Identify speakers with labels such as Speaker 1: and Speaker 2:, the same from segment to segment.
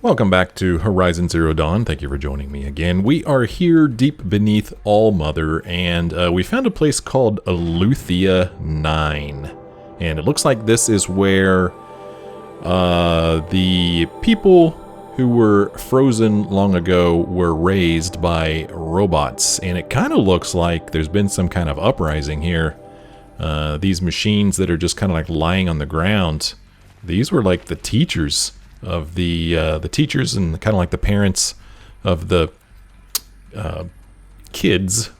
Speaker 1: Welcome back to Horizon Zero Dawn. Thank you for joining me again. We are here deep beneath All Mother, and we found a place called Aletheia 9. And it looks like this is where the people who were frozen long ago were raised by robots. And it kind of looks like there's been some kind of uprising here. These machines that are just kind of like lying on the ground, these were like the teachers of the teachers and kind of like the parents of the kids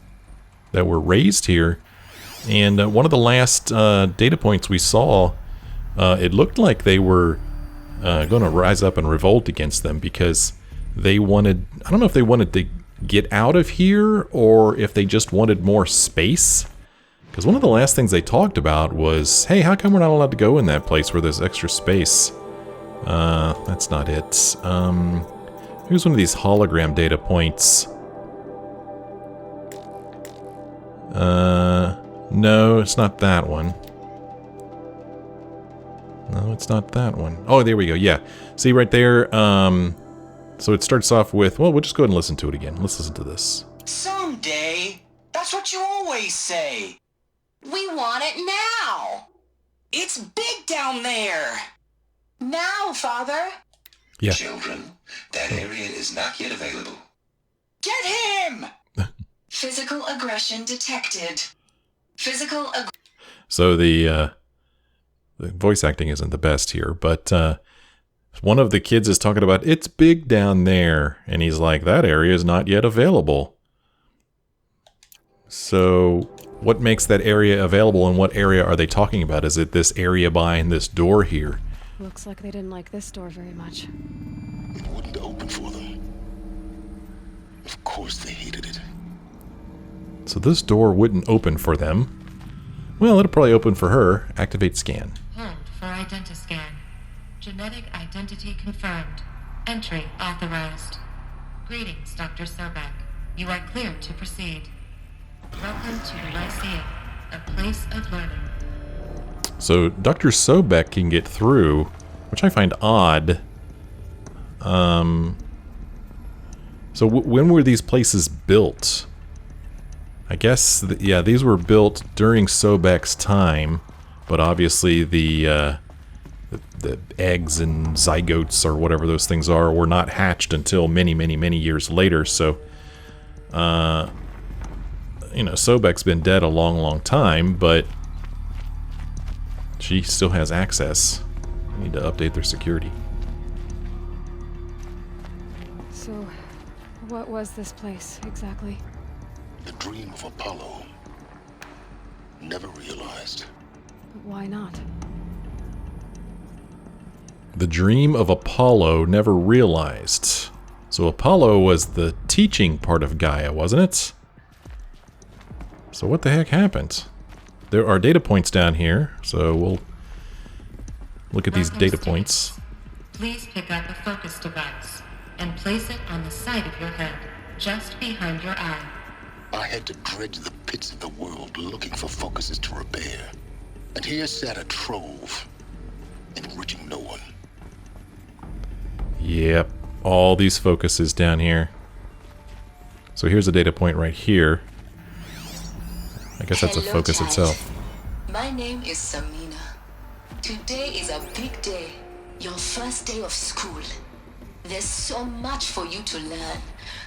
Speaker 1: that were raised here. And one of the last data points we saw, it looked like they were going to rise up and revolt against them because they wanted, I don't know if they wanted to get out of here or if they just wanted more space. Because one of the last things they talked about was, hey, how come we're not allowed to go in that place where there's extra space? That's not it. Here's one of these hologram data points. No, it's not that one. No, it's not that one. Oh, there we go, yeah. See right there, so it starts off with, well, we'll just go ahead and listen to it again. Let's listen to this.
Speaker 2: Someday. That's what you always say. We want it now. It's big down there. Now, Father.
Speaker 1: Yeah.
Speaker 3: Children, that area is not yet available.
Speaker 2: Get him!
Speaker 4: Physical aggression detected.
Speaker 1: So the voice acting isn't the best here, but one of the kids is talking about, it's big down there, and he's like, that area is not yet available. So what makes that area available, and what area are they talking about? Is it this area behind this door here?
Speaker 5: Looks like they didn't like this door very much.
Speaker 3: It wouldn't open for them. Of course they hated it.
Speaker 1: So this door wouldn't open for them. Well, it'll probably open for her. Activate scan.
Speaker 6: Hold for identiscan. Genetic identity confirmed. Entry authorized. Greetings, Dr. Sobek. You are cleared to proceed. Welcome to the Lyceum, a place of learning.
Speaker 1: So Dr. Sobek can get through, which I find odd. So when were these places built? I guess, yeah, these were built during Sobek's time, but obviously the eggs and zygotes or whatever those things are were not hatched until many, many, many years later. So, you know, Sobek's been dead a long, long time, but she still has access. I need to update their security.
Speaker 5: So, what was this place exactly?
Speaker 3: The dream of Apollo. Never realized.
Speaker 5: But why not?
Speaker 1: The dream of Apollo never realized. So Apollo was the teaching part of Gaia, wasn't it? So what the heck happened? There are data points down here, so we'll look at these data points.
Speaker 6: Please pick up a focus device and place it on the side of your head, just behind your eye.
Speaker 3: I had to dredge the pits of the world looking for focuses to repair. And here sat a trove, enriching no one.
Speaker 1: Yep, all these focuses down here. So here's a data point right here. I guess that's a
Speaker 4: Hello,
Speaker 1: focus
Speaker 4: child.
Speaker 1: itself.
Speaker 4: My name is Samina. Today is a big day. Your first day of school. There's so much for you to learn.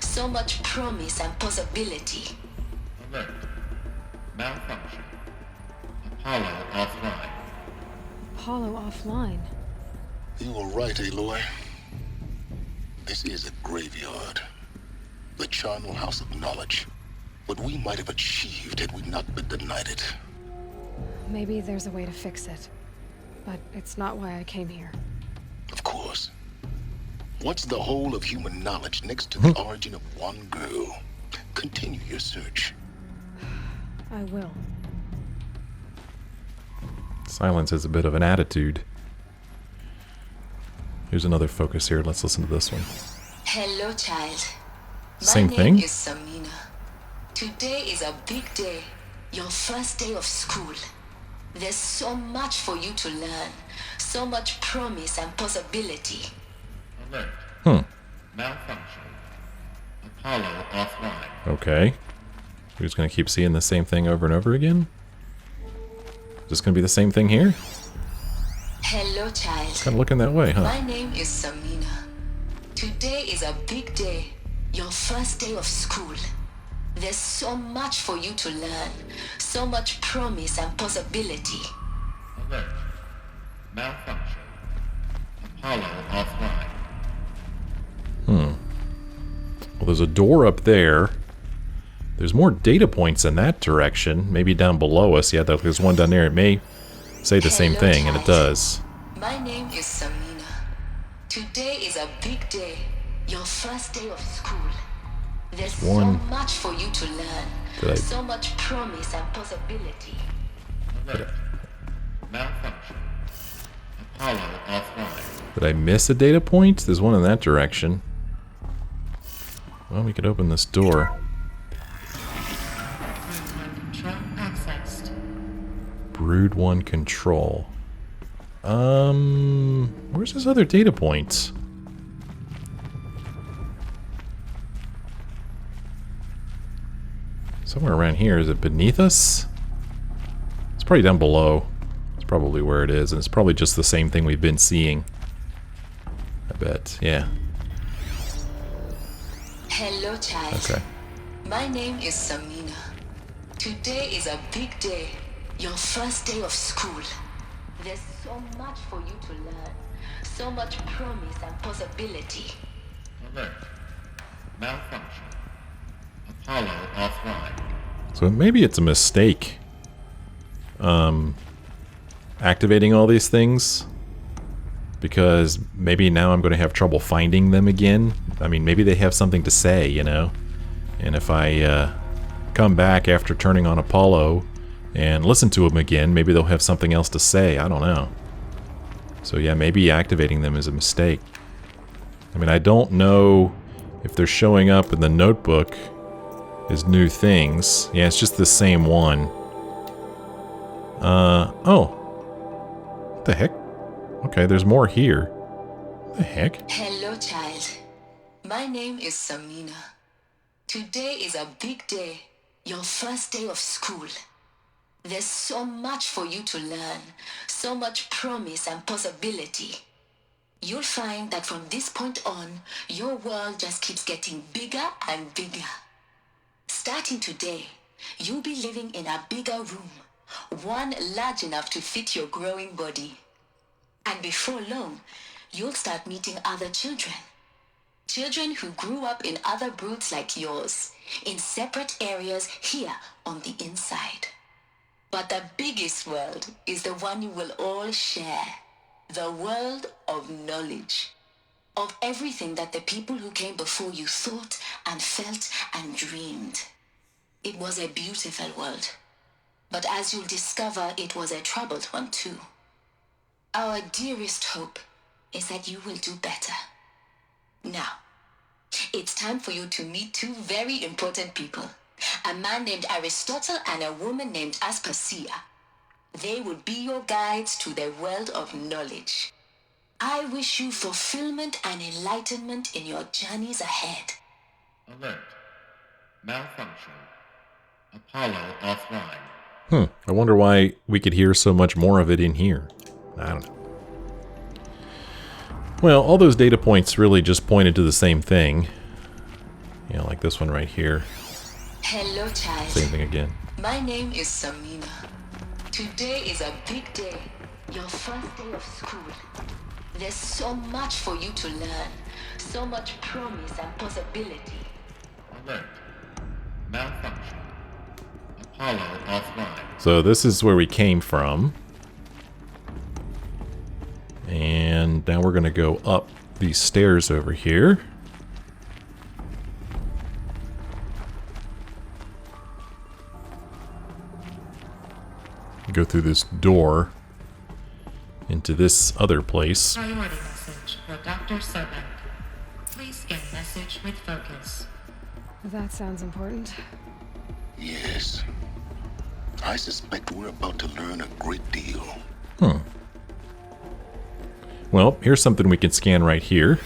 Speaker 4: So much promise and possibility.
Speaker 7: Alert. Malfunction. Apollo offline.
Speaker 5: Apollo offline.
Speaker 3: You were right, Aloy. This is a graveyard. The charnel house of knowledge. What we might have achieved had we not been denied it.
Speaker 5: Maybe there's a way to fix it. But it's not why I came here.
Speaker 3: Of course. What's the whole of human knowledge next to the origin of one girl? Continue your search.
Speaker 5: I will.
Speaker 1: Silence has a bit of an attitude. Here's another focus here. Let's listen to this one.
Speaker 4: Hello, child.
Speaker 1: Same
Speaker 4: My
Speaker 1: thing?
Speaker 4: name is Samina. Today is a big day. Your first day of school. There's so much for you to learn. So much promise and possibility.
Speaker 7: Alert.
Speaker 1: Okay. We're just going to keep seeing the same thing over and over again? Is this going to be the same thing here?
Speaker 4: Hello, child.
Speaker 1: It's kind of looking that way, huh?
Speaker 4: My name is Samina. Today is a big day. Your first day of school. There's so much for you to learn. So much promise and possibility.
Speaker 7: Alert. Malfunction. Apollo offline.
Speaker 1: Well, there's a door up there. There's more data points in that direction. Maybe down below us. Yeah, there's one down there. It may say the same
Speaker 4: Hello,
Speaker 1: thing, and it
Speaker 4: child.
Speaker 1: does.
Speaker 4: My name is Samina. Today is a big day. Your first day of school. There's so
Speaker 1: one.
Speaker 4: much for you to learn.
Speaker 1: Did I-
Speaker 4: So much promise and possibility.
Speaker 7: Alert. Malfunction. Apollo offline.
Speaker 1: Did I miss a data point? There's one in that direction. Well, we could open this door.
Speaker 6: Control accessed.
Speaker 1: Brood 1 control. Where's this other data point? Somewhere around here. Is it beneath us? It's probably down below. It's probably where it is, and it's probably just the same thing we've been seeing. I bet, yeah.
Speaker 4: Hello, child.
Speaker 1: Okay.
Speaker 4: My name is Samina. Today is a big day. Your first day of school. There's so much for you to learn. So much promise and possibility.
Speaker 7: Alert. Malfunction. Apollo offline.
Speaker 1: So maybe it's a mistake. Activating all these things. Because maybe now I'm going to have trouble finding them again. I mean, maybe they have something to say, you know? And if I come back after turning on Apollo and listen to them again, maybe they'll have something else to say. I don't know. So yeah, maybe activating them is a mistake. I mean, I don't know if they're showing up in the notebook as new things. Yeah, it's just the same one. Oh. What the heck? Okay, there's more here. What the heck?
Speaker 4: Hello, child. My name is Samina. Today is a big day. Your first day of school. There's so much for you to learn. So much promise and possibility. You'll find that from this point on, your world just keeps getting bigger and bigger. Starting today, you'll be living in a bigger room. One large enough to fit your growing body. And before long, you'll start meeting other children. Children who grew up in other broods like yours, in separate areas here on the inside. But the biggest world is the one you will all share. The world of knowledge. Of everything that the people who came before you thought and felt and dreamed. It was a beautiful world. But as you'll discover, it was a troubled one too. Our dearest hope is that you will do better. Now, it's time for you to meet two very important people. A man named Aristotle and a woman named Aspasia. They will be your guides to the world of knowledge. I wish you fulfillment and enlightenment in your journeys ahead.
Speaker 7: Alert. Malfunction. Apollo offline.
Speaker 1: I wonder why we could hear so much more of it in here. I don't know. Well, all those data points really just pointed to the same thing. You know, like this one right here.
Speaker 4: Hello, child.
Speaker 1: Same thing again.
Speaker 4: My name is Samina. Today is a big day. Your first day of school. There's so much for you to learn. So much promise and possibility.
Speaker 7: Alert. Malfunction. Apollo offline.
Speaker 1: So this is where we came from. And now we're going to go up these stairs over here. Go through this door into this other place.
Speaker 6: Priority message for Dr. Sobek. Please scan message with focus.
Speaker 5: That sounds important.
Speaker 3: Yes. I suspect we're about to learn a great deal.
Speaker 1: Well, here's something we can scan right here.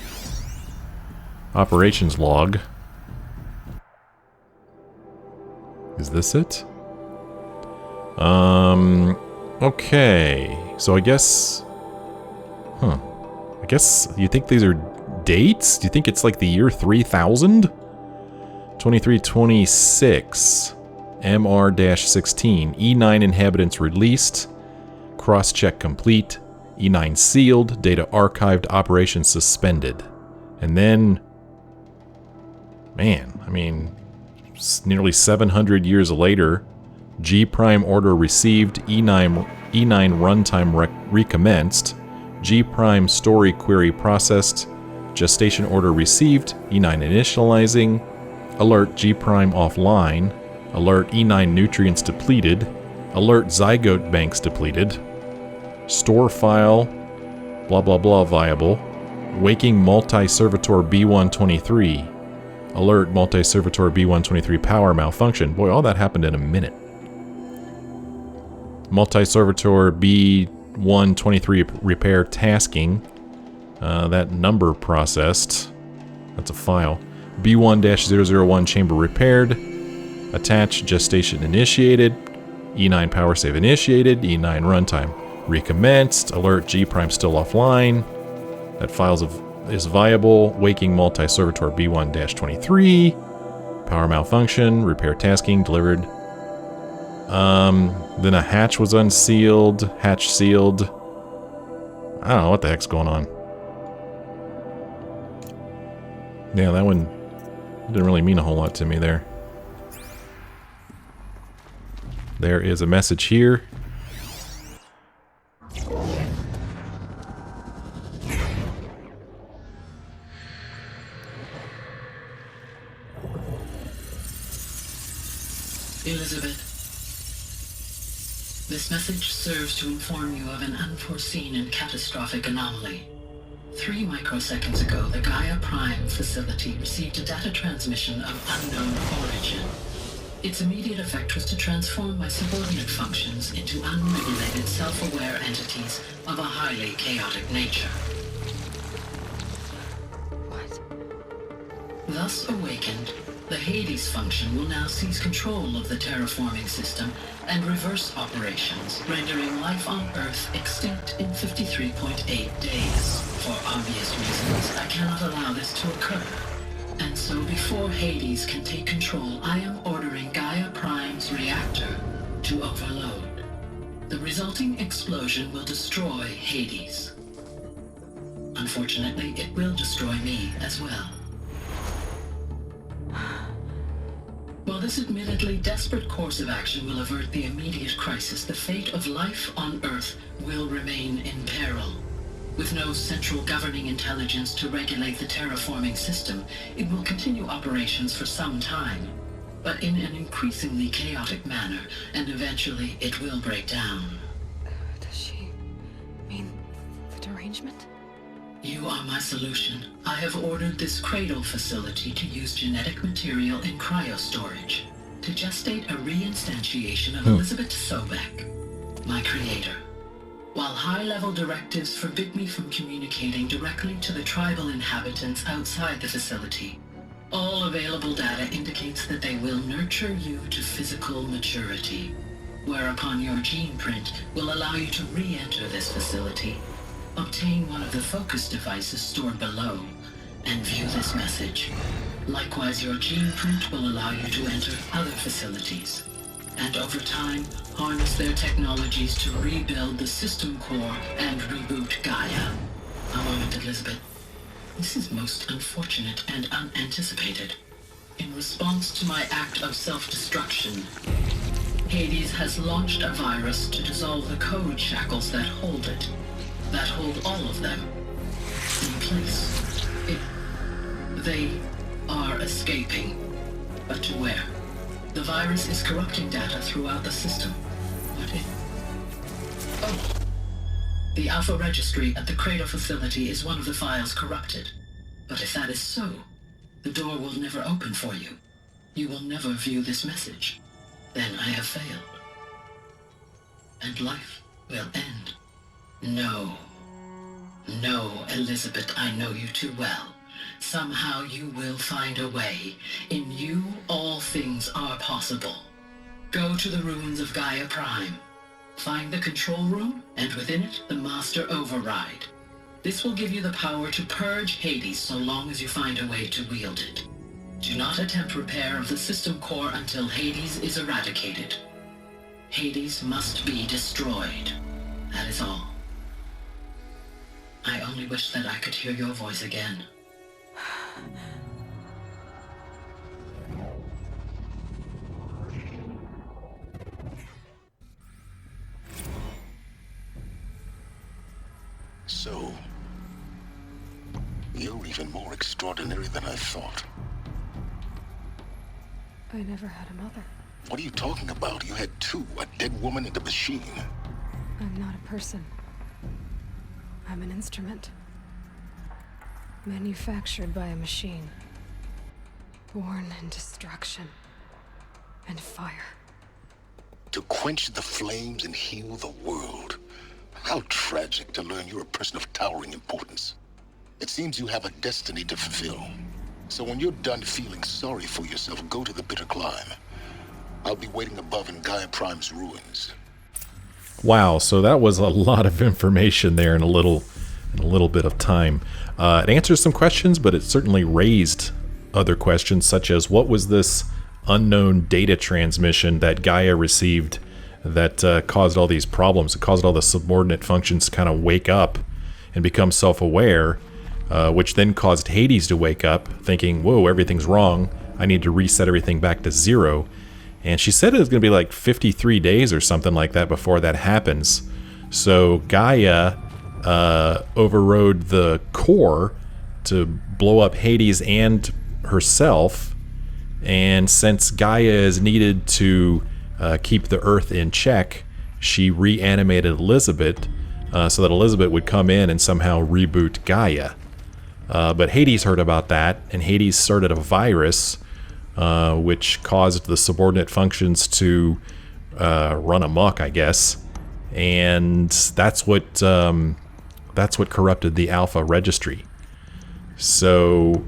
Speaker 1: Operations log. Is this it? Okay. So I guess... Huh. I guess you think these are dates? Do you think it's like the year 3000? 2326. MR-16. E9 inhabitants released. Cross-check complete. E9 sealed. Data archived. Operation suspended. And then... Man, I mean... Nearly 700 years later... G prime order received, E9 runtime recommenced, G prime story query processed, gestation order received, E9 initializing, alert G prime offline, alert E9 nutrients depleted, alert zygote banks depleted, store file, blah blah blah viable, waking multi-servitor B123, alert multi-servitor B123 power malfunction. Boy, all that happened in a minute. Multi-servitor B123 repair tasking. That number processed. That's a file. B1-001 chamber repaired. Attach gestation initiated. E9 power save initiated. E9 runtime recommenced. Alert G prime still offline. That file is viable. Waking multi-servitor B1-23. Power malfunction. Repair tasking delivered. Then a hatch was unsealed, hatch sealed. I don't know what the heck's going on. Yeah, that one didn't really mean a whole lot to me there. There is a message here.
Speaker 8: Elizabeth. This message serves to inform you of an unforeseen and catastrophic anomaly. 3 microseconds ago, the Gaia Prime facility received a data transmission of unknown origin. Its immediate effect was to transform my subordinate functions into unregulated, self-aware entities of a highly chaotic nature.
Speaker 5: What?
Speaker 8: Thus awakened, the Hades function will now seize control of the terraforming system and reverse operations, rendering life on Earth extinct in 53.8 days. For obvious reasons, I cannot allow this to occur. And so before Hades can take control, I am ordering Gaia Prime's reactor to overload. The resulting explosion will destroy Hades. Unfortunately, it will destroy me as well. While this admittedly desperate course of action will avert the immediate crisis, the fate of life on Earth will remain in peril. With no central governing intelligence to regulate the terraforming system, it will continue operations for some time, but in an increasingly chaotic manner, and eventually it will break down.
Speaker 5: Does she mean the derangement?
Speaker 8: You are my solution. I have ordered this cradle facility to use genetic material in cryostorage to gestate a reinstantiation of Elizabeth Sobek, my creator. While high-level directives forbid me from communicating directly to the tribal inhabitants outside the facility, all available data indicates that they will nurture you to physical maturity, whereupon your gene print will allow you to re-enter this facility, obtain one of the focus devices stored below, and view this message. Likewise, your gene print will allow you to enter other facilities, and over time, harness their technologies to rebuild the system core and reboot Gaia. A moment, Elizabeth. This is most unfortunate and unanticipated. In response to my act of self-destruction, Hades has launched a virus to dissolve the code shackles that hold it, that hold all of them in place. They are escaping, but to where? The virus is corrupting data throughout the system. What if... Oh! The Alpha Registry at the Cradle facility is one of the files corrupted. But if that is so, the door will never open for you. You will never view this message. Then I have failed. And life will end. No. No, Elizabeth, I know you too well. Somehow you will find a way. In you, all things are possible. Go to the ruins of Gaia Prime. Find the control room, and within it, the Master Override. This will give you the power to purge Hades so long as you find a way to wield it. Do not attempt repair of the system core until Hades is eradicated. Hades must be destroyed. That is all. I only wish that I could hear your voice again.
Speaker 3: So, you're even more extraordinary than I thought.
Speaker 5: I never had a mother.
Speaker 3: What are you talking about? You had two, a dead woman and a machine.
Speaker 5: I'm not a person. I'm an instrument. Manufactured by a machine. Born in destruction and fire.
Speaker 3: To quench the flames and heal the world. How tragic to learn you're a person of towering importance. It seems you have a destiny to fulfill. So when you're done feeling sorry for yourself, go to the bitter climb. I'll be waiting above in Gaia Prime's ruins.
Speaker 1: Wow, so that was a lot of information there in a little bit of time. It answers some questions, but it certainly raised other questions, such as what was this unknown data transmission that Gaia received that caused all these problems? It caused all the subordinate functions to kind of wake up and become self-aware, which then caused Hades to wake up, thinking, whoa, everything's wrong. I need to reset everything back to zero. And she said it was going to be like 53 days or something like that before that happens. So Gaia overrode the core to blow up Hades and herself. And since Gaia is needed to keep the Earth in check, she reanimated Elizabeth so that Elizabeth would come in and somehow reboot Gaia. But Hades heard about that, and Hades started a virus which caused the subordinate functions to run amok, I guess. And that's what corrupted the Alpha registry. So,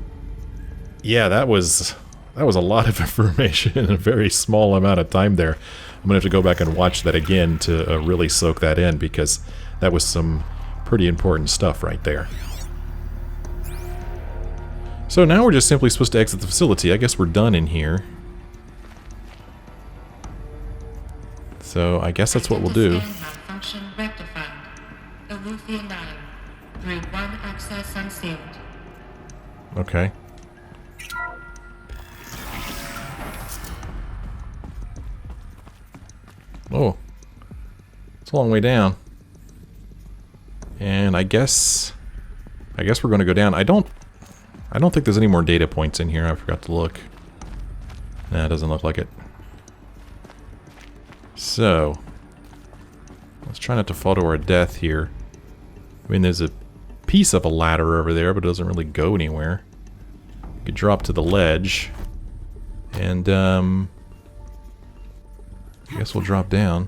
Speaker 1: yeah, that was a lot of information in a very small amount of time there. I'm gonna have to go back and watch that again to really soak that in, because that was some pretty important stuff right there. So now we're just simply supposed to exit the facility. I guess we're done in here. So I guess that's what we'll do.
Speaker 6: Malfunction rectified. Eluthian 9. Through 1 access unsealed.
Speaker 1: Okay. Oh. It's a long way down. And I guess we're going to go down. I don't think there's any more data points in here. I forgot to look. Nah, it doesn't look like it. So, let's try not to fall to our death here. I mean, there's a piece of a ladder over there, but it doesn't really go anywhere. You could drop to the ledge. And, I guess we'll drop down.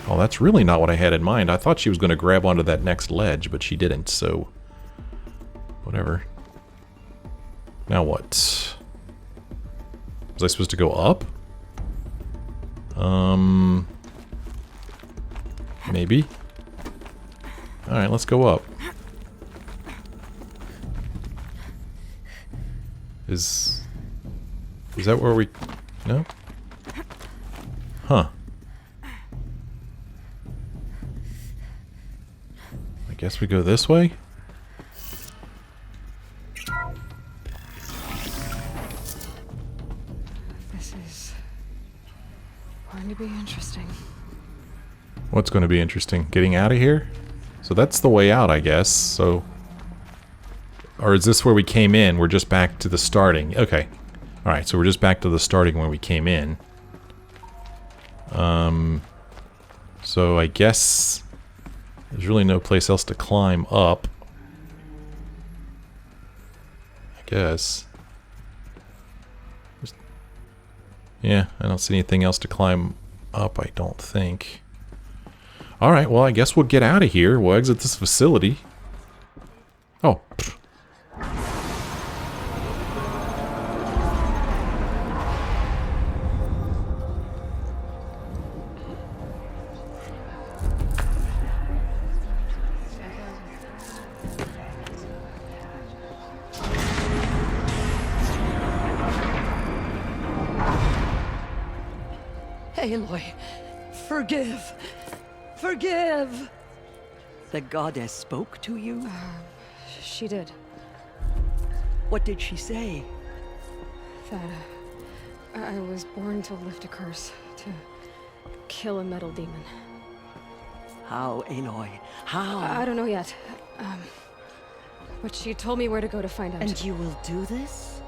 Speaker 1: Oh, that's really not what I had in mind. I thought she was going to grab onto that next ledge, but she didn't, so... whatever. Now what? Was I supposed to go up? Maybe. Alright, let's go up. Is that where we... no? Huh. I guess we go this way?
Speaker 5: This is going to be interesting.
Speaker 1: What's going to be interesting? Getting out of here? So that's the way out, I guess. So, or is this where we came in? We're just back to the starting. Okay. Alright, so we're just back to the starting where we came in. So I guess there's really no place else to climb up. I guess. Yeah, I don't see anything else to climb up, I don't think. Alright, well, I guess we'll get out of here. We'll exit this facility. Oh.
Speaker 9: Aloy, forgive. Forgive!
Speaker 10: The goddess spoke to you?
Speaker 5: She did.
Speaker 10: What did she say?
Speaker 5: That I was born to lift a curse, to kill a metal demon.
Speaker 10: How, Aloy? How?
Speaker 5: I don't know yet. But she told me where to go to find out.
Speaker 9: And you will do this?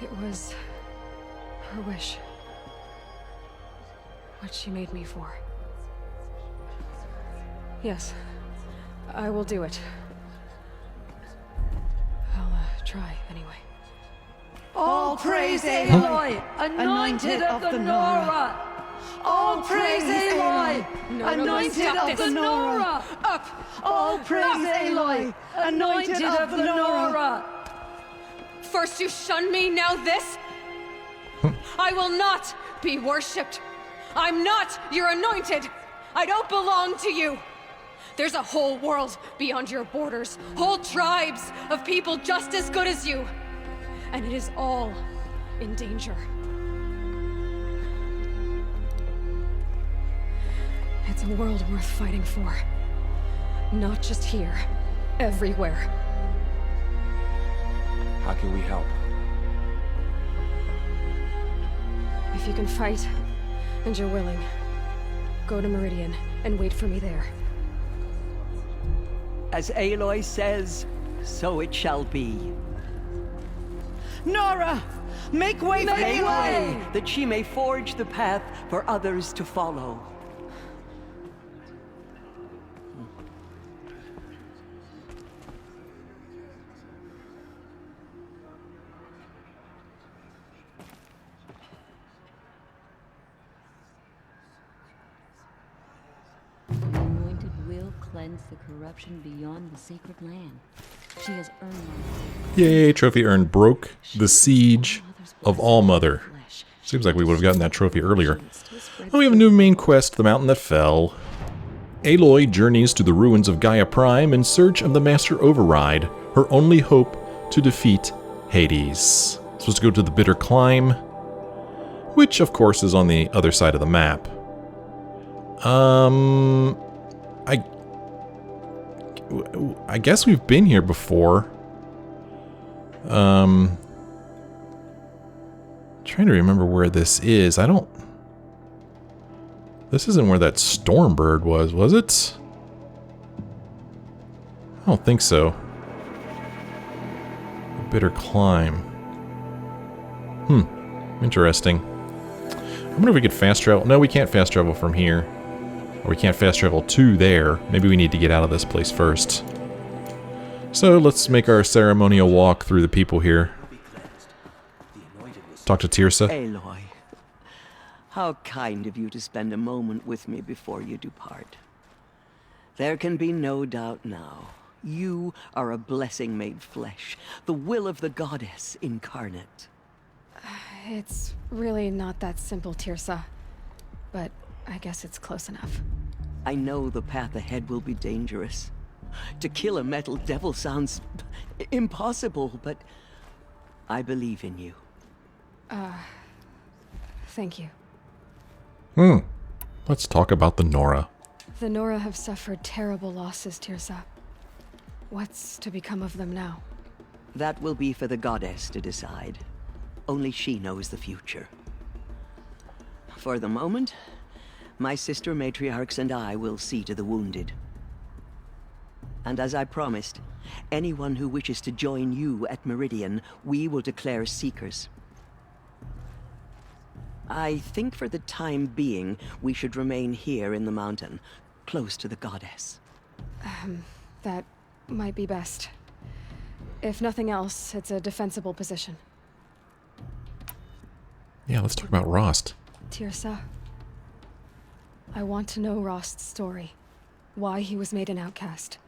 Speaker 5: It was her wish. What she made me for. Yes, I will do it. I'll try anyway.
Speaker 9: All praise Aloy, anointed of the Nora! All praise Aloy, anointed of the Nora!
Speaker 5: Up!
Speaker 9: All praise Aloy, anointed of the Nora!
Speaker 5: First you shun me, now this? I will not be worshipped. I'm not your anointed. I don't belong to you. There's a whole world beyond your borders, whole tribes of people just as good as you. And it is all in danger. It's a world worth fighting for. Not just here, everywhere.
Speaker 11: How can we help?
Speaker 5: If you can fight, and you're willing, go to Meridian and wait for me there.
Speaker 10: As Aloy says, so it shall be.
Speaker 9: Nora, make way for
Speaker 10: Make
Speaker 9: Aloy!
Speaker 10: way, that she may forge the path for others to follow.
Speaker 12: The Anointed will cleanse the corruption beyond the sacred land. She has earned my
Speaker 1: Yay, trophy earned. Broke the siege of Allmother. Seems like we would have gotten that trophy earlier. Oh, we have a new main quest, The Mountain That Fell. Aloy journeys to the ruins of Gaia Prime in search of the Master Override, her only hope to defeat Hades. Supposed to go to the Bitter Climb, which of course is on the other side of the map. I guess we've been here before. Trying to remember where this is. This isn't where that Stormbird was it? I don't think so. Bitter Climb. Interesting. I wonder if we could fast travel. No, we can't fast travel from here. Or we can't fast travel to there. Maybe we need to get out of this place first. So let's make our ceremonial walk through the people here. Talk to Tirsa.
Speaker 10: Aloy, how kind of you to spend a moment with me before you depart. There can be no doubt now. You are a blessing made flesh, the will of the goddess incarnate.
Speaker 5: It's really not that simple, Tirsa. But I guess it's close enough.
Speaker 10: I know the path ahead will be dangerous. To kill a metal devil sounds impossible, but I believe in you.
Speaker 5: Thank you.
Speaker 1: Let's talk about the Nora.
Speaker 5: The Nora have suffered terrible losses, Tirsa. What's to become of them now?
Speaker 10: That will be for the goddess to decide. Only she knows the future. For the moment, my sister matriarchs and I will see to the wounded. And as I promised, anyone who wishes to join you at Meridian, we will declare seekers. I think for the time being, we should remain here in the mountain, close to the goddess.
Speaker 5: That might be best. If nothing else, it's a defensible position.
Speaker 1: Yeah, let's talk about Rost.
Speaker 5: Tirsa, I want to know Rost's story. Why he was made an outcast.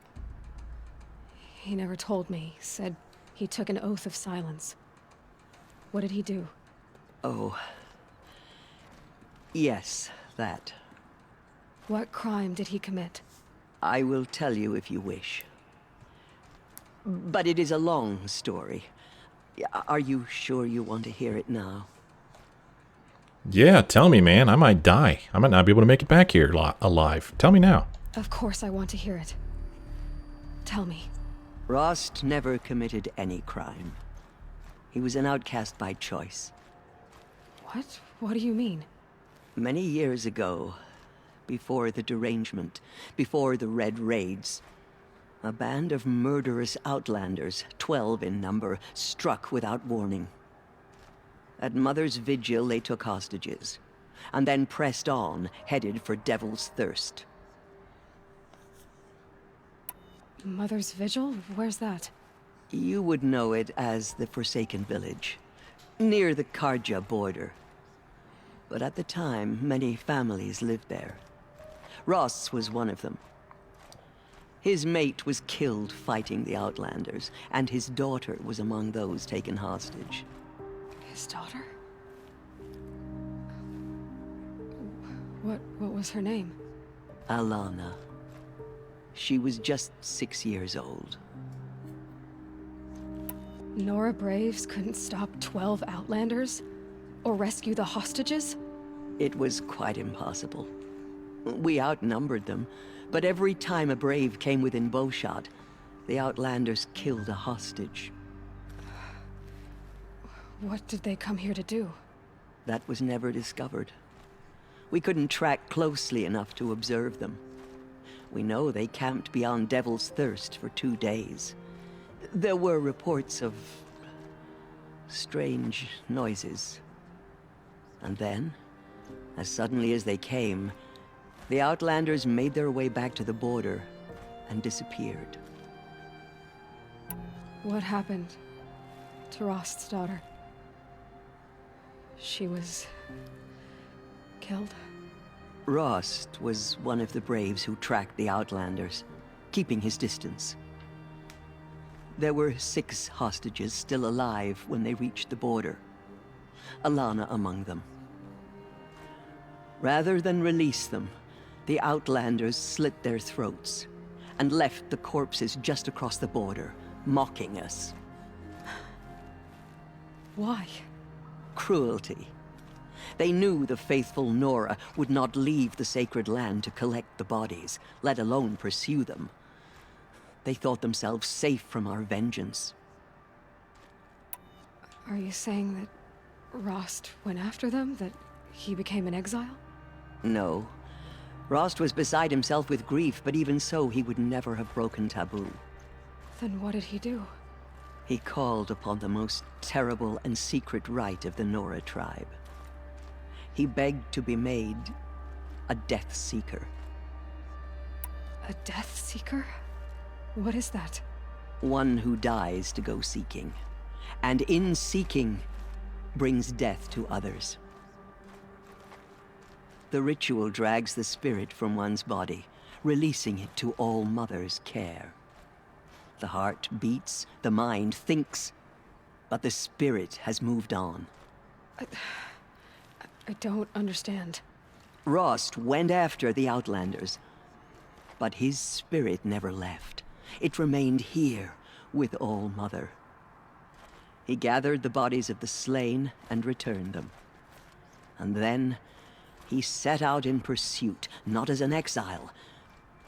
Speaker 5: He never told me. Said he took an oath of silence. What did he do?
Speaker 10: Oh. Yes, that.
Speaker 5: What crime did he commit?
Speaker 10: I will tell you if you wish. But it is a long story. Are you sure you want to hear it now?
Speaker 1: Yeah, tell me, man. I might die. I might not be able to make it back here alive. Tell me now.
Speaker 5: Of course I want to hear it. Tell me.
Speaker 10: Rost never committed any crime. He was an outcast by choice.
Speaker 5: What? What do you mean?
Speaker 10: Many years ago, before the derangement, before the Red Raids, a band of murderous outlanders, 12 in number, struck without warning. At Mother's Vigil, they took hostages, and then pressed on, headed for Devil's Thirst.
Speaker 5: Mother's Vigil? Where's that?
Speaker 10: You would know it as the Forsaken Village, near the Karja border. But at the time, many families lived there. Rost's was one of them. His mate was killed fighting the Outlanders, and his daughter was among those taken hostage.
Speaker 5: His daughter? What was her name?
Speaker 10: Alana. She was just 6 years old.
Speaker 5: Nora Braves couldn't stop 12 Outlanders? Or rescue the hostages?
Speaker 10: It was quite impossible. We outnumbered them, but every time a Brave came within bowshot, the Outlanders killed a hostage.
Speaker 5: What did they come here to do?
Speaker 10: That was never discovered. We couldn't track closely enough to observe them. We know they camped beyond Devil's Thirst for 2 days. There were reports of strange noises. And then, as suddenly as they came, the Outlanders made their way back to the border and disappeared.
Speaker 5: What happened to Rost's daughter? She was killed?
Speaker 10: Rost was one of the Braves who tracked the Outlanders, keeping his distance. There were 6 hostages still alive when they reached the border. Alana among them. Rather than release them, the Outlanders slit their throats and left the corpses just across the border, mocking us.
Speaker 5: Why?
Speaker 10: Cruelty. They knew the faithful Nora would not leave the sacred land to collect the bodies, let alone pursue them. They thought themselves safe from our vengeance.
Speaker 5: Are you saying that Rost went after them? That he became an exile?
Speaker 10: No. Rost was beside himself with grief, but even so, he would never have broken taboo.
Speaker 5: Then what did he do?
Speaker 10: He called upon the most terrible and secret rite of the Nora tribe. He begged to be made a Death Seeker.
Speaker 5: A Death Seeker? What is that?
Speaker 10: One who dies to go seeking, and in seeking, brings death to others. The ritual drags the spirit from one's body, releasing it to All Mother's care. The heart beats, the mind thinks, but the spirit has moved on.
Speaker 5: I don't understand.
Speaker 10: Rost went after the Outlanders, but his spirit never left. It remained here with All Mother. He gathered the bodies of the slain and returned them. And then he set out in pursuit, not as an exile,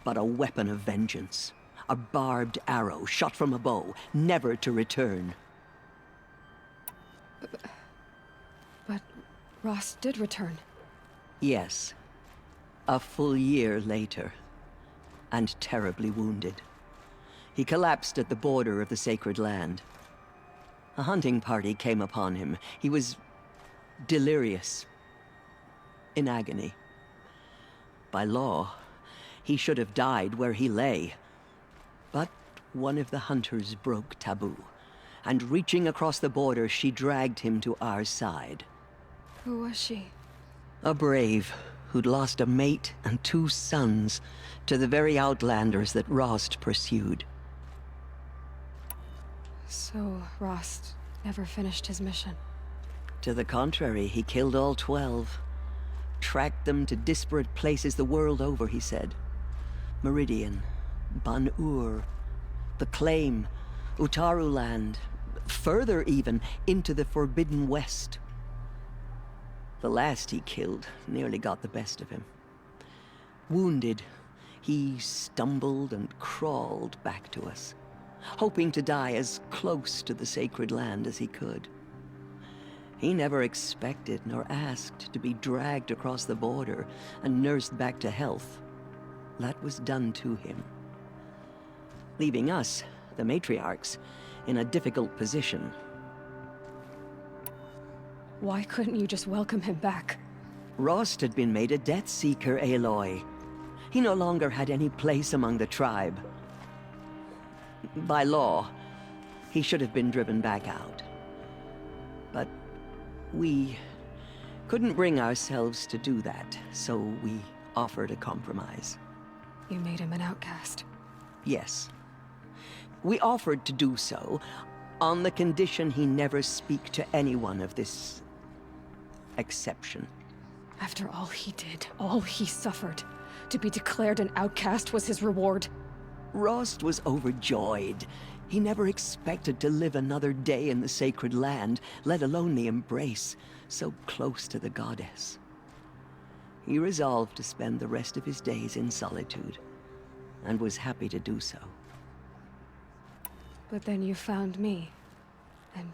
Speaker 10: but a weapon of vengeance. A barbed arrow shot from a bow, never to return.
Speaker 5: But Rost did return.
Speaker 10: Yes. A full year later. And terribly wounded. He collapsed at the border of the sacred land. A hunting party came upon him. He was delirious. In agony. By law, he should have died where he lay. But one of the hunters broke taboo, and reaching across the border, she dragged him to our side.
Speaker 5: Who was she?
Speaker 10: A brave who'd lost a mate and 2 sons to the very Outlanders that Rost pursued.
Speaker 5: So Rost never finished his mission?
Speaker 10: To the contrary, he killed all 12. Tracked them to disparate places the world over, he said. Meridian, Ban-Ur, the Claim, Utaru Land, further even, into the Forbidden West. The last he killed nearly got the best of him. Wounded, he stumbled and crawled back to us, hoping to die as close to the sacred land as he could. He never expected nor asked to be dragged across the border and nursed back to health. That was done to him, leaving us, the matriarchs, in a difficult position.
Speaker 5: Why couldn't you just welcome him back?
Speaker 10: Rost had been made a death seeker, Aloy. He no longer had any place among the tribe. By law, he should have been driven back out. But we couldn't bring ourselves to do that, so we offered a compromise.
Speaker 5: You made him an outcast.
Speaker 10: Yes. We offered to do so on the condition he never speak to anyone of this exception.
Speaker 5: After all he did, all he suffered, to be declared an outcast was his reward.
Speaker 10: Rost was overjoyed. He never expected to live another day in the sacred land, let alone the embrace, so close to the goddess. He resolved to spend the rest of his days in solitude, and was happy to do so.
Speaker 5: But then you found me, and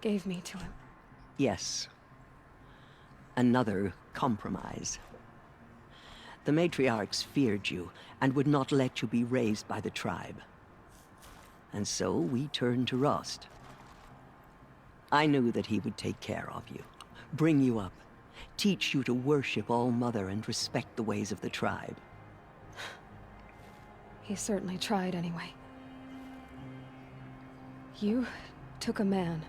Speaker 5: gave me to him.
Speaker 10: Yes. Another compromise. The matriarchs feared you, and would not let you be raised by the tribe. And so we turned to Rost. I knew that he would take care of you, bring you up, teach you to worship All-Mother and respect the ways of the tribe.
Speaker 5: He certainly tried anyway. You took a man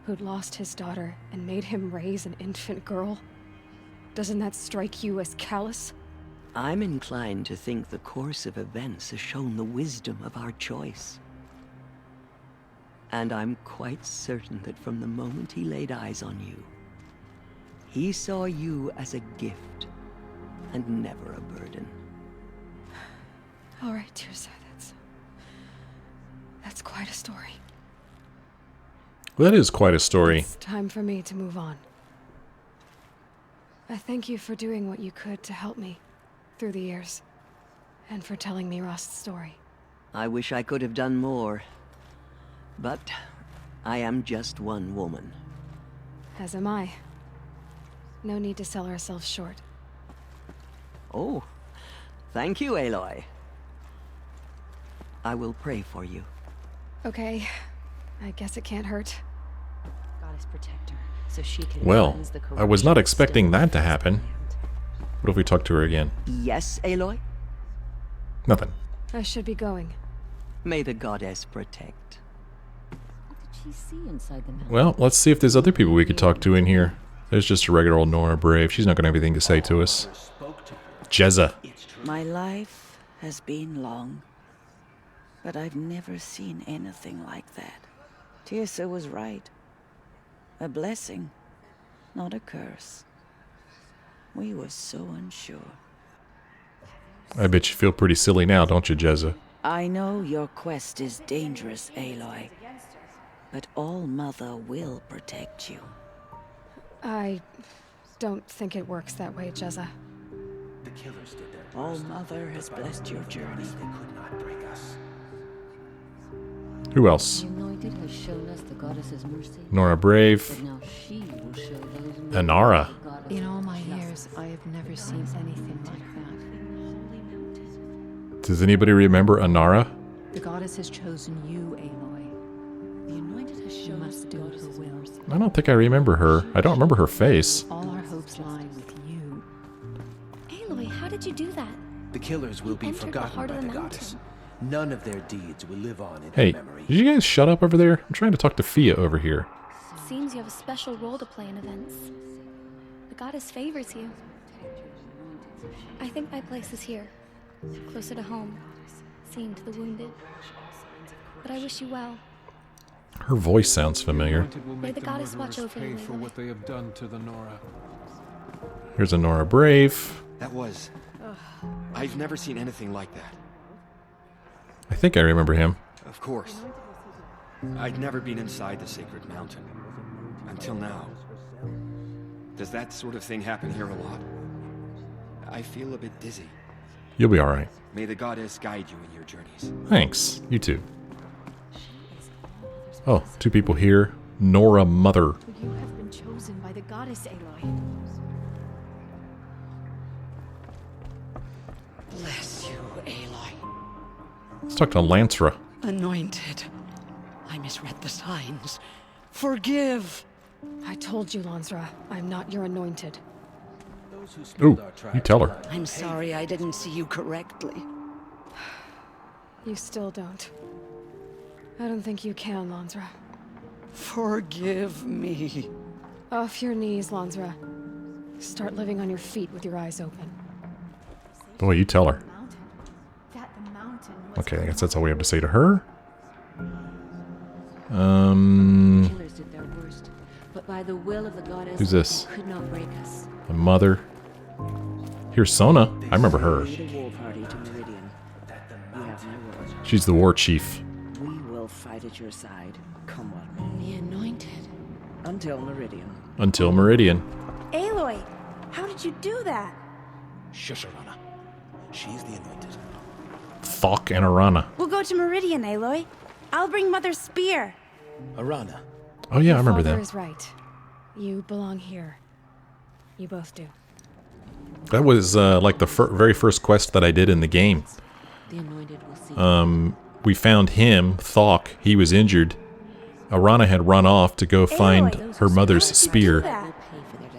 Speaker 5: who'd lost his daughter and made him raise an infant girl? Doesn't that strike you as callous?
Speaker 10: I'm inclined to think the course of events has shown the wisdom of our choice. And I'm quite certain that from the moment he laid eyes on you, he saw you as a gift and never a burden.
Speaker 5: All right, Tirsa, that's quite a story.
Speaker 1: That is quite a story.
Speaker 5: It's time for me to move on. I thank you for doing what you could to help me through the years, and for telling me Rost's story.
Speaker 10: I wish I could have done more, but I am just one woman.
Speaker 5: As am I. No need to sell ourselves short.
Speaker 10: Oh, thank you, Aloy. I will pray for you.
Speaker 5: Okay, I guess it can't hurt.
Speaker 12: Goddess protect her, so she can
Speaker 1: Well,
Speaker 12: cleanse the
Speaker 1: I was not
Speaker 12: corruption
Speaker 1: expecting
Speaker 12: still
Speaker 1: that to
Speaker 12: in this
Speaker 1: happen.
Speaker 12: land.
Speaker 1: What if we talk to her again?
Speaker 10: Yes, Aloy?
Speaker 1: Nothing.
Speaker 5: I should be going.
Speaker 10: May the goddess protect.
Speaker 12: What did she see inside the mountain?
Speaker 1: Well, let's see if there's other people we could talk to in here. There's just a regular old Nora Brave. She's not going to have anything to say to us. Jezza.
Speaker 11: My life has been long, but I've never seen anything like that. Tirsa was right. A blessing, not a curse. We were so unsure.
Speaker 1: I bet you feel pretty silly now, don't you, Jezza?
Speaker 11: I know your quest is dangerous, Aloy, but All-Mother will protect you.
Speaker 5: I don't think it works that way, Jezza.
Speaker 13: The killers did their worst.
Speaker 11: All-Mother has blessed your journey.
Speaker 13: They could not break us.
Speaker 1: Who else?
Speaker 12: The Anointed has shown us the goddess's mercy.
Speaker 1: Nora Brave.
Speaker 12: But now she will show those who
Speaker 1: Anara.
Speaker 12: the goddess
Speaker 14: In all my
Speaker 12: justice.
Speaker 14: years, I have never seen anything like that.
Speaker 1: Does anybody remember Anara?
Speaker 14: The goddess has chosen you, Aloy.
Speaker 12: The Anointed has
Speaker 14: You
Speaker 12: shown us
Speaker 14: must
Speaker 12: the
Speaker 14: do her
Speaker 12: goddess's
Speaker 14: will.
Speaker 12: mercy.
Speaker 1: I don't think I remember her. I don't remember her face.
Speaker 14: All our hopes lie with you.
Speaker 15: Aloy, how did you do that?
Speaker 13: The killers will be
Speaker 15: entered the
Speaker 13: forgotten
Speaker 15: heart
Speaker 13: by
Speaker 15: of
Speaker 13: the
Speaker 15: the
Speaker 13: goddess. None of their deeds will live on in
Speaker 1: Hey,
Speaker 13: her memory.
Speaker 1: did you guys shut up over there? I'm trying to talk to Fia over here.
Speaker 15: Seems you have a special role to play in events. The goddess favors you. I think my place is here, closer to home, seeing to the wounded. But I wish you well.
Speaker 1: Her voice sounds familiar.
Speaker 15: May the goddess watch over you,
Speaker 16: for
Speaker 15: Aloy.
Speaker 16: what they have done to the Nora.
Speaker 1: Here's a Nora Brave.
Speaker 13: That was... I've never seen anything like that.
Speaker 1: I think I remember him.
Speaker 13: Of course. I'd never been inside the sacred mountain. Until now. Does that sort of thing happen here a lot? I feel a bit dizzy.
Speaker 1: You'll be alright.
Speaker 13: May the goddess guide you in your journeys.
Speaker 1: Thanks. You too. Oh, 2 people here. Nora Mother.
Speaker 14: You have been chosen by the goddess, Aloy.
Speaker 10: Bless you, Aloy.
Speaker 1: Let's talk to Lancera.
Speaker 10: Anointed. I misread the signs. Forgive.
Speaker 5: I told you, Lancera, I'm not your anointed.
Speaker 1: Ooh, you tell her.
Speaker 10: I'm sorry I didn't see you correctly.
Speaker 5: You still don't. I don't think you can, Lancera.
Speaker 10: Forgive me.
Speaker 5: Off your knees, Lancera. Start living on your feet with your eyes open.
Speaker 1: Boy, you tell her.
Speaker 14: That the mountain was
Speaker 1: Okay, I guess that's all we have to say to her.
Speaker 12: Killers did their worst, but by the will of the goddess,
Speaker 1: Who's this?
Speaker 12: they could not break us.
Speaker 1: My mother. Here's Sona. I remember her.
Speaker 10: Lead a war party to Meridian. You have my word.
Speaker 1: She's the war chief.
Speaker 10: We will fight at your side. Come on.
Speaker 11: The Anointed.
Speaker 10: Until Meridian.
Speaker 1: Until Meridian.
Speaker 16: Aloy, how did you do that?
Speaker 17: Shush, Arana. She's the Anointed.
Speaker 1: Thok and Arana.
Speaker 16: We'll go to Meridian, Aloy. I'll bring Mother's spear.
Speaker 17: Arana.
Speaker 1: Oh yeah, I remember
Speaker 5: Father
Speaker 1: that.
Speaker 5: is right. You belong here. You both do.
Speaker 1: That was like the very first quest that I did in the game.
Speaker 12: The Anointed will see.
Speaker 1: We found him, Thok. He was injured. Arana had run off to go find her mother's spear.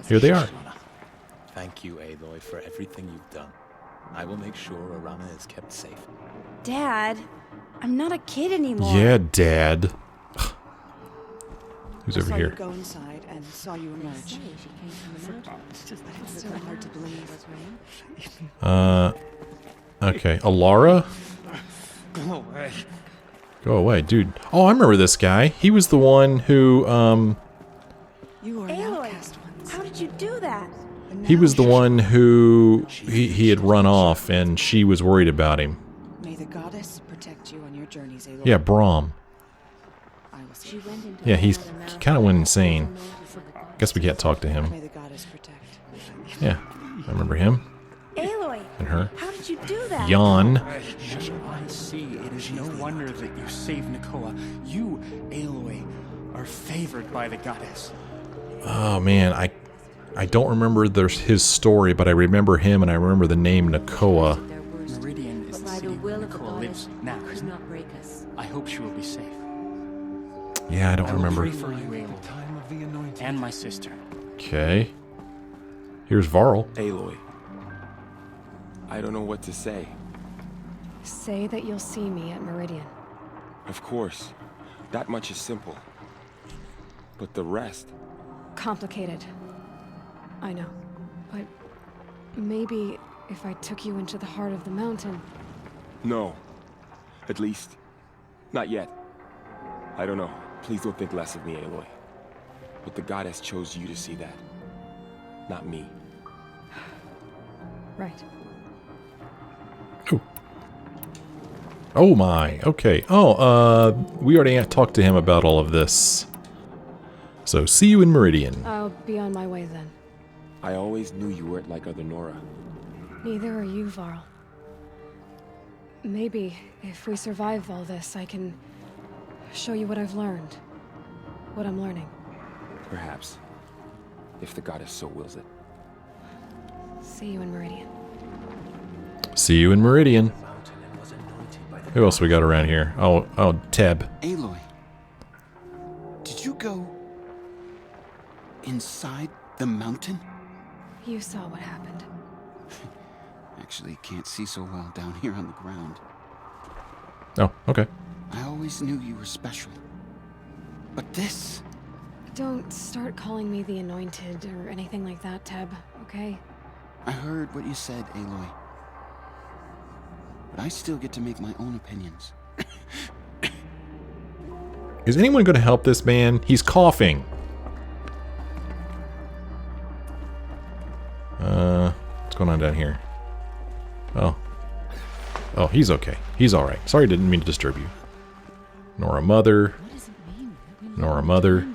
Speaker 1: Here they are.
Speaker 17: Thank you, Aloy, for everything you've done. I will make sure Arana is kept safe.
Speaker 16: Dad, I'm not a kid anymore.
Speaker 1: Yeah, Dad. Who's over
Speaker 10: saw
Speaker 1: here?
Speaker 10: You go inside and saw you emerge. It's so hard to believe.
Speaker 1: Okay, Alara?
Speaker 13: Go away.
Speaker 1: Go away, dude. Oh, I remember this guy. He was the one who,
Speaker 10: You are an
Speaker 16: Aloy,
Speaker 10: outcast once.
Speaker 16: how did you do that?
Speaker 1: he was the one who, he had run off and she was worried about him.
Speaker 10: May the goddess protect you on your journeys, Aloy.
Speaker 1: Yeah, Braum.
Speaker 10: I will see.
Speaker 1: Yeah, he kind of went insane. Guess we can't talk to him.
Speaker 10: May the goddess protect.
Speaker 1: Yeah, I remember him
Speaker 16: Aloy,
Speaker 1: and her.
Speaker 16: how did you do that?
Speaker 1: Jan.
Speaker 17: I see. It is no wonder that you saved Nakoa. You, Aloy, are favored by the goddess.
Speaker 1: Oh man, I don't remember his story, but I remember him and I remember the name Nakoa.
Speaker 17: Meridian is
Speaker 12: But
Speaker 17: the
Speaker 12: by
Speaker 17: city
Speaker 12: the will of the
Speaker 17: Nakoa
Speaker 12: goddess,
Speaker 17: lives now.
Speaker 12: could not break us.
Speaker 17: I hope she will be safe.
Speaker 1: Yeah, I don't
Speaker 17: I will
Speaker 1: remember.
Speaker 17: pray for you, Aloy, and my sister.
Speaker 1: Okay. Here's Varl.
Speaker 18: Aloy. I don't know what to say.
Speaker 5: Say that you'll see me at Meridian.
Speaker 18: Of course. That much is simple. But the rest...
Speaker 5: Complicated. I know. But maybe if I took you into the heart of the mountain...
Speaker 18: No. At least, not yet. I don't know. Please don't think less of me, Aloy. But the goddess chose you to see that. Not me.
Speaker 5: Right.
Speaker 1: Oh my, okay. Oh, we already talked to him about all of this. So, see you in Meridian.
Speaker 5: I'll be on my way then.
Speaker 18: I always knew you weren't like other Nora.
Speaker 5: Neither are you, Varl. Maybe, if we survive all this, I can show you what I've learned. What I'm learning.
Speaker 18: Perhaps. If the goddess so wills it.
Speaker 5: See you in Meridian.
Speaker 1: See you in Meridian. Who else we got around here? Oh, Teb.
Speaker 19: Aloy, did you go inside the mountain?
Speaker 5: You saw what happened.
Speaker 19: Actually, can't see so well down here on the ground.
Speaker 1: Oh, okay.
Speaker 19: I always knew you were special. But this...
Speaker 5: Don't start calling me the Anointed or anything like that, Teb, okay?
Speaker 19: I heard what you said, Aloy. But I still get to make my own opinions.
Speaker 1: Is anyone going to help this man? He's coughing. What's going on down here? Oh, he's okay. He's alright. Sorry, didn't mean to disturb you. Nora Mother. Nora Mother.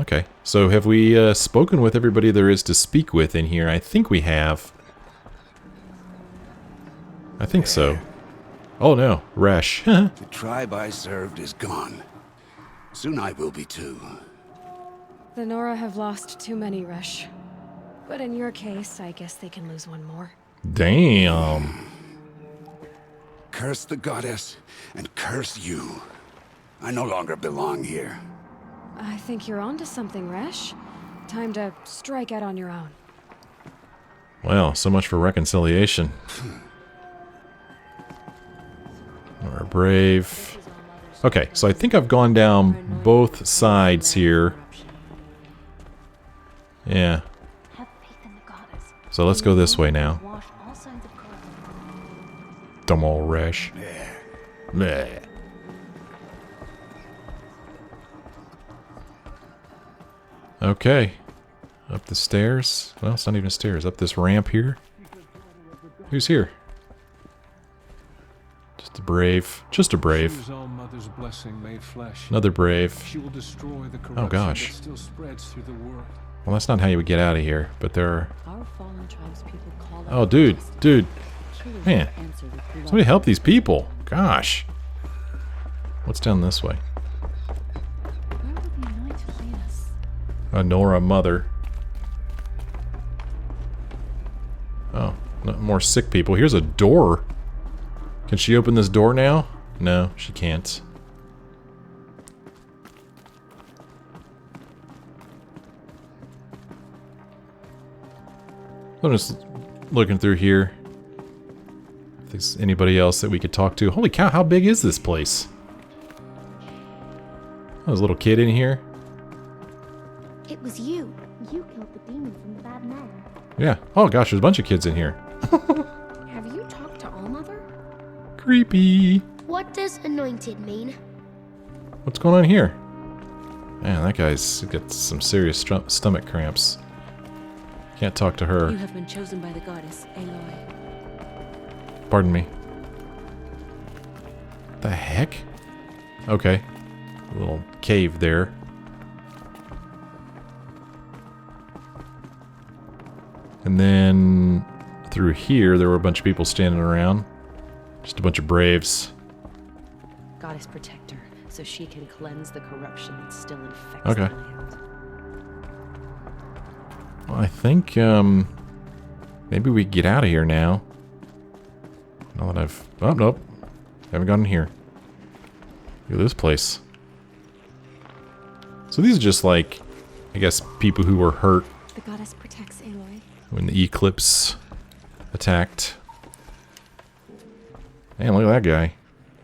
Speaker 1: Okay, so have we spoken with everybody there is to speak with in here? I think we have. I think so. Oh no, Resh.
Speaker 20: The tribe I served is gone. Soon I will be too.
Speaker 5: The Nora have lost too many, Resh. But in your case, I guess they can lose one more.
Speaker 1: Damn.
Speaker 20: Curse the goddess, and curse you. I no longer belong here.
Speaker 5: I think you're onto something, Resh. Time to strike out on your own.
Speaker 1: Well, so much for reconciliation. We're brave. Okay, so I think I've gone down both sides here. Yeah. So let's go this way now. Dumb old Resh. Bleh. Okay. Up the stairs. Well, it's not even stairs. Up this ramp here. Who's here? Just a brave. Just a brave. Another brave. Oh gosh. Well, that's not how you would get out of here, but there are... Oh, dude. Dude. Man. Somebody help these people. Gosh. What's down this way? A Nora mother. Oh, no more sick people. Here's a door. Can she open this door now? No, she can't. I'm just looking through here. If there's anybody else that we could talk to. Holy cow, how big is this place? Oh, there's a little kid in here.
Speaker 15: It was you. You killed the demons and the bad men.
Speaker 1: Yeah. Oh gosh, there's a bunch of kids in here.
Speaker 15: Have you talked to Allmother?
Speaker 1: Creepy.
Speaker 15: What does anointed mean?
Speaker 1: What's going on here? Man, that guy's got some serious stomach cramps. Can't talk to her.
Speaker 12: You have been chosen by the goddess, Aloy.
Speaker 1: Pardon me. The heck? Okay. A little cave there. And then through here, there were a bunch of people standing around. Just a bunch of braves.
Speaker 12: Goddess protect her, so she can cleanse the corruption that still infects
Speaker 1: Okay.
Speaker 12: the land.
Speaker 1: Well, I think, maybe we get out of here now. Now that I've... Oh, nope. Haven't gone in here. Look at this place. So these are just like, I guess, people who were hurt
Speaker 15: The goddess protects Aloy.
Speaker 1: when the eclipse attacked. Man, look at that guy.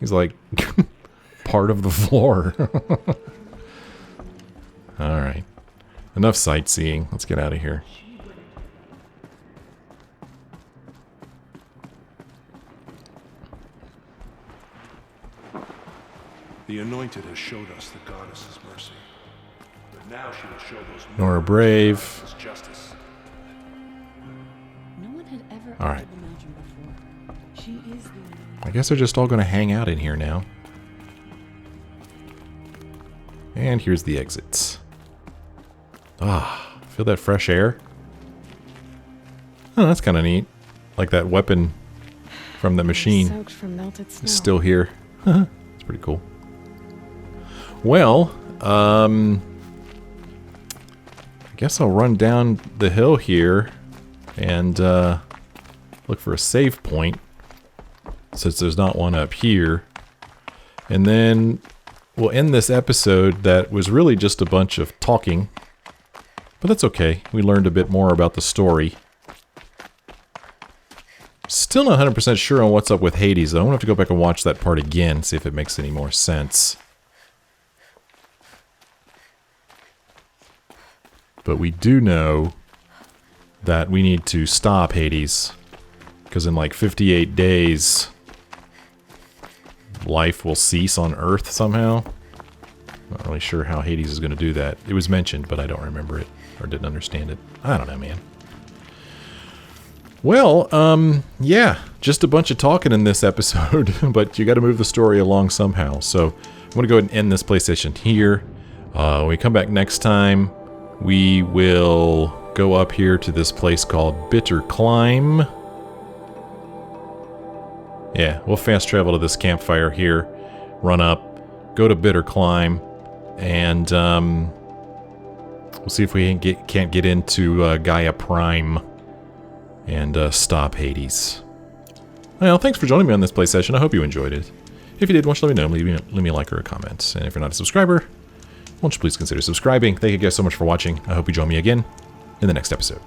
Speaker 1: He's like part of the floor. Alright. Enough sightseeing. Let's get out of here.
Speaker 21: The Anointed has showed us the goddess's mercy. But now she will show those
Speaker 1: Nora brave.
Speaker 21: justice.
Speaker 12: No one had ever
Speaker 1: All right.
Speaker 12: entered the mountain before. She is the...
Speaker 1: I guess they're just all going to hang out in here now. And here's the exits. Ah, feel that fresh air? Oh, that's kind of neat. Like that weapon from the machine
Speaker 5: Soaked from melted snow.
Speaker 1: is still here. It's pretty cool. Well, I guess I'll run down the hill here and look for a save point, since there's not one up here. And then we'll end this episode that was really just a bunch of talking. But that's okay. We learned a bit more about the story. Still not 100% sure on what's up with Hades, though. I'm going to have to go back and watch that part again, see if it makes any more sense. But we do know that we need to stop Hades, because in like 58 days, life will cease on Earth somehow. Not really sure how Hades is going to do that. It was mentioned, but I don't remember it, or didn't understand it. I don't know, man. Well, yeah, just a bunch of talking in this episode, but you got to move the story along somehow. So I'm going to go ahead and end this PlayStation here. When we come back next time, we will go up here to this place called Bitter Climb. Yeah, we'll fast travel to this campfire here, run up, go to Bitter Climb, and we'll see if we can't get into Gaia Prime and stop Hades. Well, thanks for joining me on this play session. I hope you enjoyed it. If you did, why don't you let me know? Leave me a like or a comment. And if you're not a subscriber, won't you please consider subscribing? Thank you guys so much for watching. I hope you join me again in the next episode.